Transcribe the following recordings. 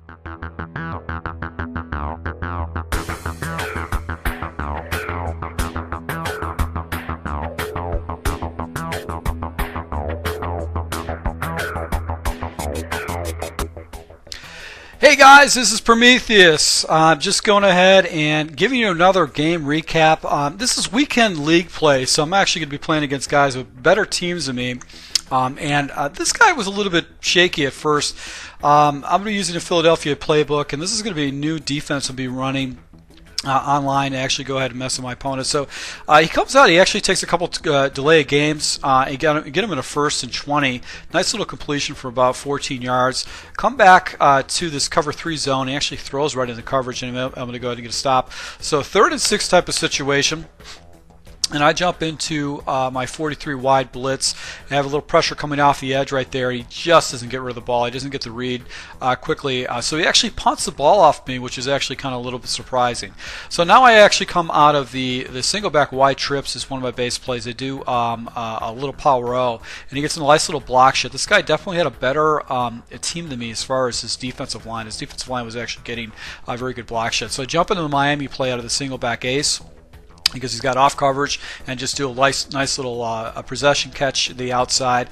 Hey guys, this is Prometheus. Just going ahead and giving you another game recap. This is weekend league play, so I'm actually going to be playing against guys with better teams than me. This guy was a little bit shaky at first. I'm going to be using the Philadelphia playbook, and this is going to be a new defense I'll be running online to actually go ahead and mess with my opponent. So he comes out, he actually takes a couple delay of games, and get him in a 1st and 20. Nice little completion for about 14 yards. Come back to this cover 3 zone. He actually throws right into coverage, and I'm going to go ahead and get a stop. So 3rd and 6 type of situation. And I jump into my 43 wide blitz. I have a little pressure coming off the edge right there. He just doesn't get rid of the ball. He doesn't get the read quickly. So he actually punts the ball off me, which is actually kind of a little bit surprising. So now I actually come out of the single back wide trips is one of my base plays. I do a little power O, and he gets a nice little block shot. This guy definitely had a better team than me as far as his defensive line. His defensive line was actually getting a very good block shot. So I jump into the Miami play out of the single back ace, because he's got off coverage, and just do a nice little possession catch to the outside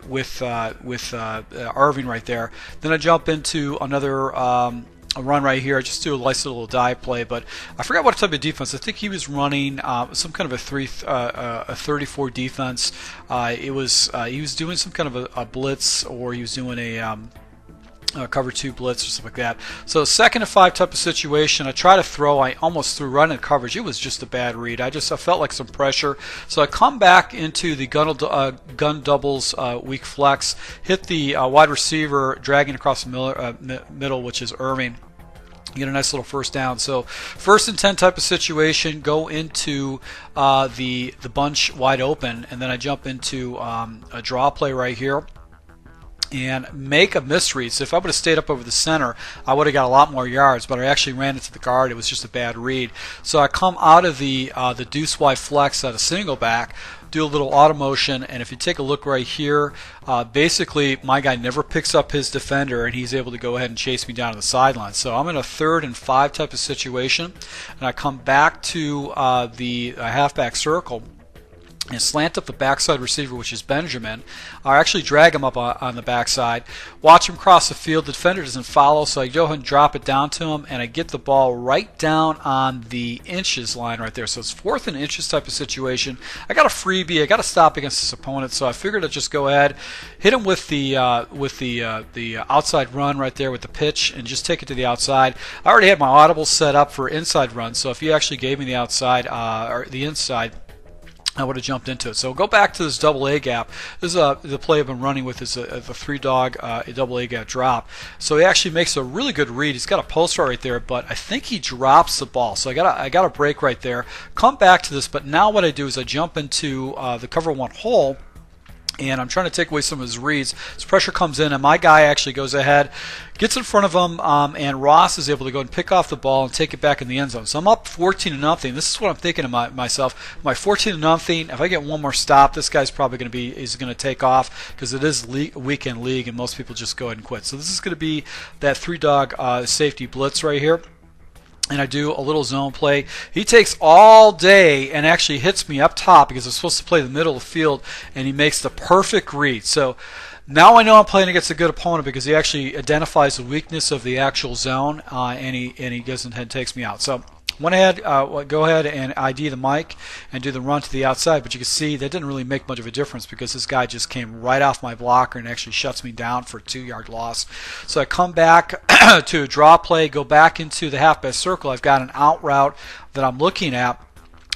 with Irving right there. Then I jump into another a run right here. I just do a nice little dive play, but I forgot what type of defense. I think he was running some kind of a 34 defense. He was doing some kind of a blitz, or he was doing a cover 2 blitz or something like that. So 2nd and 5 type of situation. I try to throw. I almost threw right in coverage. It was just a bad read. I felt like some pressure. So I come back into the gun doubles weak flex, hit the wide receiver, dragging across the middle, which is Irving. Get a nice little 1st down. So 1st and 10 type of situation. Go into the bunch wide open, and then I jump into a draw play right here and make a misread. So if I would have stayed up over the center, I would have got a lot more yards, but I actually ran into the guard. It was just a bad read. So I come out of the deuce wide flex at a single back, do a little auto motion, and if you take a look right here, basically my guy never picks up his defender, and he's able to go ahead and chase me down to the sideline. So I'm in a 3rd and 5 type of situation, and I come back to the halfback circle and slant up the backside receiver, which is Benjamin. I actually drag him up on the backside, watch him cross the field. The defender doesn't follow, so I go ahead and drop it down to him, and I get the ball right down on the inches line right there. So it's 4th and inches type of situation. I got a freebie. I got to stop against this opponent, so I figured I'd just go ahead, hit him with the outside run right there with the pitch, and just take it to the outside. I already had my audible set up for inside run, so if you actually gave me the outside or the inside, I would have jumped into it. So go back to this double A gap. This is the play I've been running with, is the 3-dog double A gap drop. So he actually makes a really good read. He's got a post right there, but I think he drops the ball. So I got a break right there. Come back to this, but now what I do is I jump into the cover 1 hole, and I'm trying to take away some of his reads. His pressure comes in, and my guy actually goes ahead, gets in front of him, and Ross is able to go and pick off the ball and take it back in the end zone. So I'm up 14-0. This is what I'm thinking to myself. My 14-0. If I get one more stop, this guy's probably going to take off, because it is weekend league, and most people just go ahead and quit. So this is going to be that 3-dog safety blitz right here. And I do a little zone play. He takes all day and actually hits me up top, because I'm supposed to play the middle of the field, and he makes the perfect read. So now I know I'm playing against a good opponent, because he actually identifies the weakness of the actual zone, and he goes ahead and takes me out. So went ahead, go ahead and ID the mic and do the run to the outside, but you can see that didn't really make much of a difference, because this guy just came right off my blocker and actually shuts me down for a 2-yard loss. So I come back to a draw play, go back into the halfback circle. I've got an out route that I'm looking at,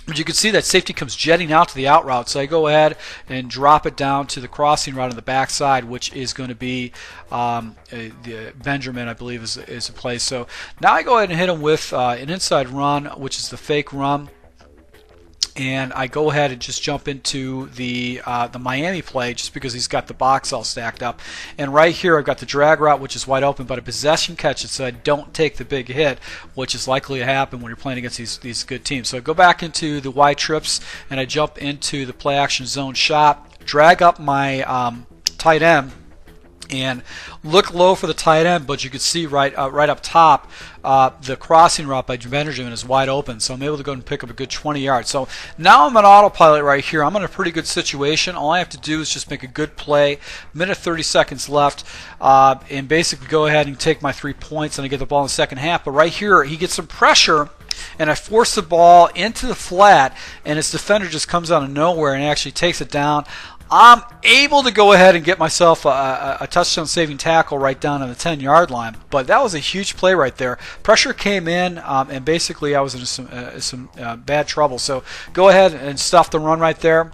but you can see that safety comes jetting out to the out route. So I go ahead and drop it down to the crossing route on the backside, which is going to be the Benjamin, I believe, is the play. So now I go ahead and hit him with an inside run, which is the fake run. And I go ahead and just jump into the Miami play, just because he's got the box all stacked up. And right here I've got the drag route, which is wide open, but a possession catch it, so I don't take the big hit, which is likely to happen when you're playing against these good teams. So I go back into the wide trips, and I jump into the play action zone shot, drag up my tight end, and look low for the tight end, but you could see right up top the crossing route by Benjamin is wide open, so I'm able to go and pick up a good 20 yards. So now I'm on autopilot right here. I'm in a pretty good situation. All I have to do is just make a good play. Minute 30 seconds left, and basically go ahead and take my 3 points, and I get the ball in the second half. But right here, he gets some pressure, and I force the ball into the flat, and his defender just comes out of nowhere and actually takes it down. I'm able to go ahead and get myself a touchdown-saving tackle right down on the 10-yard line. But that was a huge play right there. Pressure came in, and basically I was in some bad trouble. So go ahead and stuff the run right there.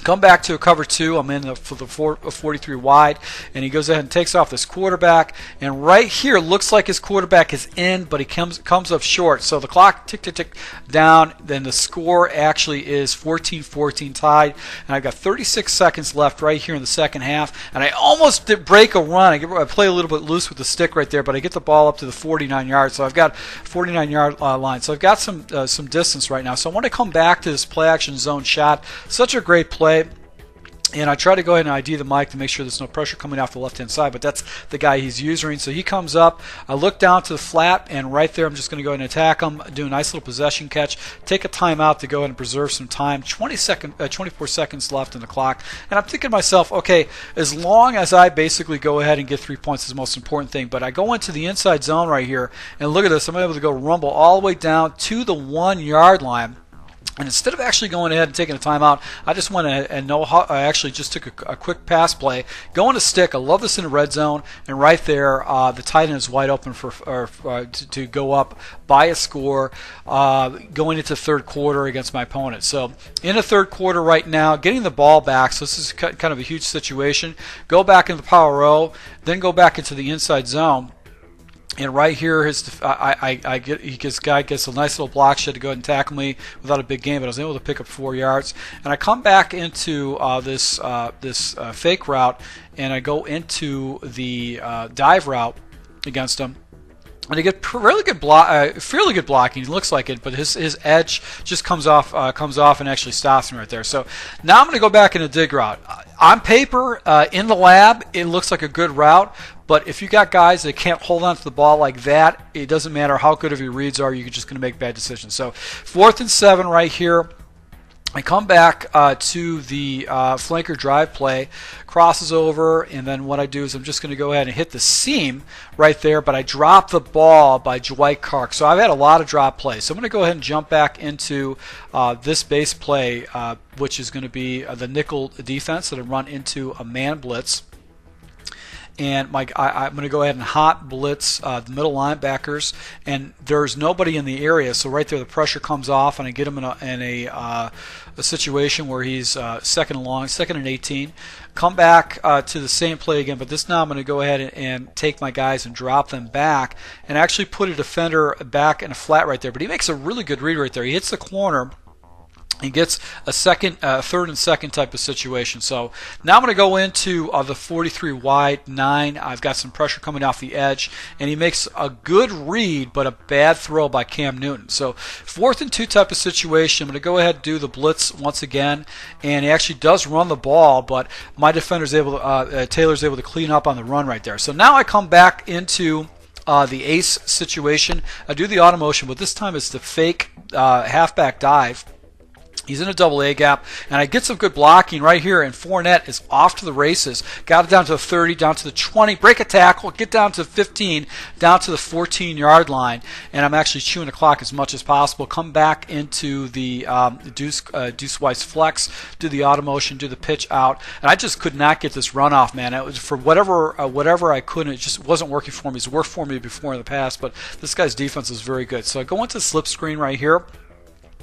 Come back to a cover 2. I'm in for the 43 wide, and he goes ahead and takes off this quarterback. And right here, looks like his quarterback is in, but he comes up short. So the clock tick down. Then the score actually is 14-14 tied, and I've got 36 seconds left right here in the second half. And I almost did break a run. I play a little bit loose with the stick right there, but I get the ball up to the 49 yards. So I've got 49-yard line. So I've got some distance right now. So I want to come back to this play action zone shot. Such a great play. And I try to go ahead and ID the mic to make sure there's no pressure coming off the left-hand side, but that's the guy he's using. So he comes up, I look down to the flat, and right there I'm just going to go ahead and attack him, do a nice little possession catch, take a timeout to go ahead and preserve some time. 24 seconds left in the clock, and I'm thinking to myself, okay, as long as I basically go ahead and get 3 points is the most important thing, but I go into the inside zone right here, and look at this, I'm able to go rumble all the way down to the 1-yard line. And instead of actually going ahead and taking a timeout, I just went ahead and I actually just took a quick pass play, going to stick. I love this in the red zone, and right there, the tight end is wide open to go up by a score going into third quarter against my opponent. So in the third quarter right now, getting the ball back. So this is kind of a huge situation. Go back into the power row, then go back into the inside zone. And right here, this guy gets a nice little block shot to go ahead and tackle me without a big gain, but I was able to pick up 4 yards. And I come back into this fake route, and I go into the dive route against him. And I get really good fairly good blocking. It looks like it, but his edge just comes off and actually stops him right there. So now I'm going to go back in a dig route. On paper, in the lab, it looks like a good route. But if you got guys that can't hold on to the ball like that, it doesn't matter how good of your reads are. You're just going to make bad decisions. So 4th and 7 right here. I come back to the flanker drive play, crosses over, and then what I do is I'm just going to go ahead and hit the seam right there, but I drop the ball by Dwight Clark. So I've had a lot of drop plays. So I'm going to go ahead and jump back into this base play, which is going to be the nickel defense that I run into a man blitz. And I'm going to go ahead and hot blitz the middle linebackers, and there's nobody in the area. So right there, the pressure comes off, and I get him in a situation where he's second and 18. Come back to the same play again, but this now I'm going to go ahead and take my guys and drop them back, and actually put a defender back in a flat right there. But he makes a really good read right there. He hits the corner. He gets a third and second type of situation. So now I'm going to go into the 43 wide 9. I've got some pressure coming off the edge, and he makes a good read, but a bad throw by Cam Newton. So 4th and 2 type of situation. I'm going to go ahead and do the blitz once again, and he actually does run the ball, but my defender's able to, Taylor's able to clean up on the run right there. So now I come back into the ace situation. I do the auto motion, but this time it's the fake halfback dive. He's in a double A gap, and I get some good blocking right here, and Fournette is off to the races. Got it down to the 30, down to the 20, break a tackle, get down to 15, down to the 14-yard line, and I'm actually chewing the clock as much as possible. Come back into the deuce-wise flex, do the auto motion, do the pitch out, and I just could not get this run off, man. It was for whatever I couldn't, it just wasn't working for me. It's worked for me before in the past, but this guy's defense is very good. So I go into the slip screen right here.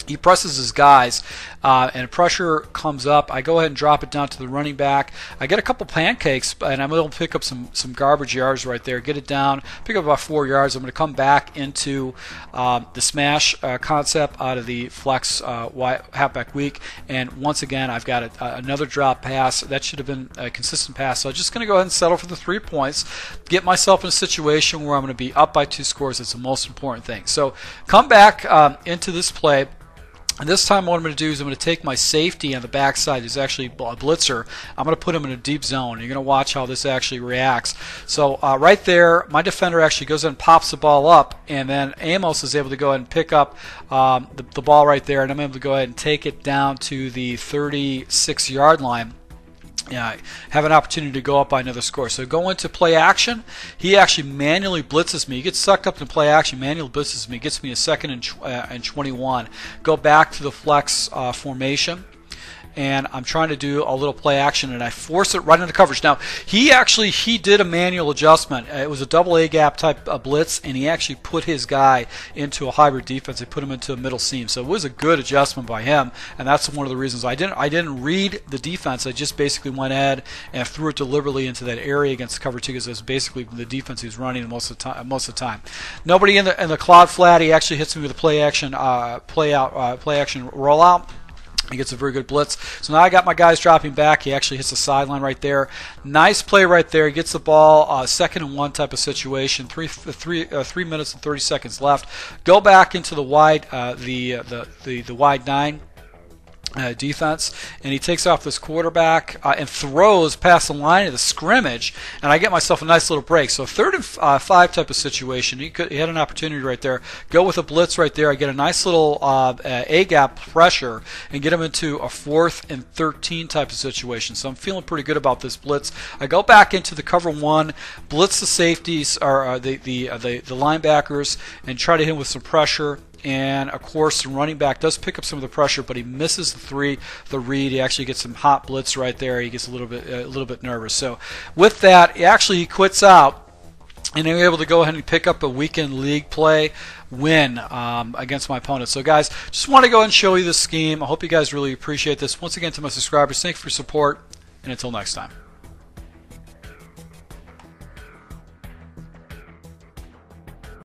He presses his guys, and pressure comes up. I go ahead and drop it down to the running back. I get a couple pancakes, and I'm able to pick up some garbage yards right there. Get it down, pick up about 4 yards. I'm going to come back into the smash concept out of the flex halfback week, and once again I've got another drop pass. That should have been a consistent pass. So I'm just going to go ahead and settle for the 3 points, get myself in a situation where I'm going to be up by 2 scores. It's the most important thing. So come back into this play. And this time what I'm going to do is I'm going to take my safety on the backside, who's actually a blitzer. I'm going to put him in a deep zone. You're going to watch how this actually reacts. So right there, my defender actually goes in and pops the ball up, and then Amos is able to go ahead and pick up the ball right there, and I'm able to go ahead and take it down to the 36-yard line. Have an opportunity to go up by another score. So go into play action. He actually manually blitzes me. He gets sucked up in play action, manually blitzes me, gets me a 2nd and 21. Go back to the flex formation, and I'm trying to do a little play action, and I force it right into coverage. Now, he did a manual adjustment. It was a double A gap type of blitz, and he actually put his guy into a hybrid defense. He put him into a middle seam. So it was a good adjustment by him, and that's one of the reasons I didn't read the defense. I just basically went ahead and threw it deliberately into that area against cover 2, because it was basically the defense he was running most of the time. Nobody in the cloud flat. He actually hits me with a play action rollout. He gets a very good blitz. So now I got my guys dropping back. He actually hits the sideline right there. Nice play right there. He gets the ball, 2nd and 1 type of situation. 3 minutes and 30 seconds left. Go back into the wide, the wide 9. Defense, and he takes off this quarterback and throws past the line of the scrimmage, and I get myself a nice little break. So 3rd and 5 type of situation. He had an opportunity right there. Go with a blitz right there. I get a nice little A gap pressure and get him into a 4th and 13 type of situation. So I'm feeling pretty good about this blitz. I go back into the cover 1, blitz the safeties or the linebackers, and try to hit him with some pressure. And of course, the running back does pick up some of the pressure, but he misses the read. He actually gets some hot blitz right there. He gets a little bit nervous. So with that, he quits out, and I'm able to go ahead and pick up a weekend league play win against my opponent. So guys, just want to go ahead and show you this scheme. I hope you guys really appreciate this. Once again, to my subscribers, thank you for your support, and until next time.